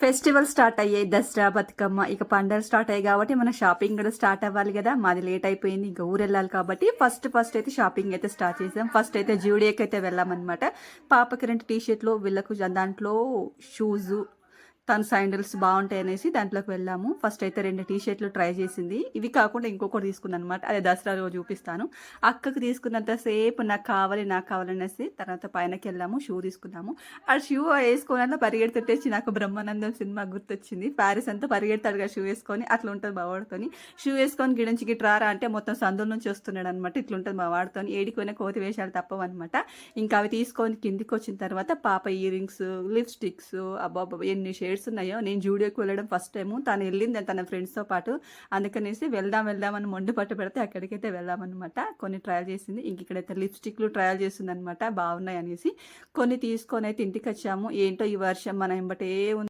Festival start అయ్యాయి. దసరా, బతుకమ్మ ఇక పండగలు స్టార్ట్ అయ్యాయి కాబట్టి మన షాపింగ్ కూడా స్టార్ట్ అవ్వాలి కదా. మాది లేట్ అయిపోయింది. ఇంకా ఊరెళ్ళాలి కాబట్టి ఫస్ట్ అయితే షాపింగ్ అయితే స్టార్ట్ చేసాం. ఫస్ట్ అయితే జూడియోకి అయితే వెళ్ళామన్నమాట. పాపకి 2 టీ షర్ట్లు, వీళ్ళకు దాంట్లో షూజు, తన శాండిల్స్ బాగుంటాయి అనేసి దాంట్లోకి వెళ్ళాము. ఫస్ట్ అయితే 2 టీ షర్ట్లు ట్రై చేసింది. ఇవి కాకుండా ఇంకొకటి తీసుకుంది అనమాట. అదే దసరా రోజు చూపిస్తాను. అక్కకు తీసుకున్నంతసేపు నాకు కావాలనేసి తర్వాత పైనకి వెళ్ళాము. షూ తీసుకున్నాము. ఆ షూ వేసుకోవాలన్నా పరిగెడుతుంటేసి నాకు బ్రహ్మానందం సినిమా గుర్తొచ్చింది. ప్యారిస్ అంతా పరిగెడతాడు కదా షూ వేసుకొని. అట్లా ఉంటుంది మా వాడితోని. షూ వేసుకొని గిడించి గిట్రారా అంటే మొత్తం సందుల నుంచి వస్తున్నాడు అనమాట. ఇట్లుంటుంది మా వాడితోని. ఏడిపోయిన కోతి వేషాలు తప్పవన్నమాట. ఇంకా అవి తీసుకొని కిందికి వచ్చిన తర్వాత పాప ఇయర్ రింగ్స్, లిప్స్టిక్స్, అబ్బాబ్బా ఎన్ని షేడ్స్ ఉన్నాయో. నేను జూడియోకి వెళ్ళడం ఫస్ట్ టైము. తను వెళ్ళింది తన ఫ్రెండ్స్తో పాటు. అందుకనేసి వెళ్దామని మొండి పట్టు పెడితే అక్కడికైతే వెళ్ళామన్నమాట. కొన్ని ట్రయల్ చేసింది. ఇంక ఇక్కడైతే లిప్స్టిక్లు ట్రయల్ చేసింది అనమాట. బాగున్నాయి అనేసి కొన్ని తీసుకొని అయితే ఇంటికి వచ్చాము. ఏంటో ఈ వర్షం మన ఎంబటే ఉంది.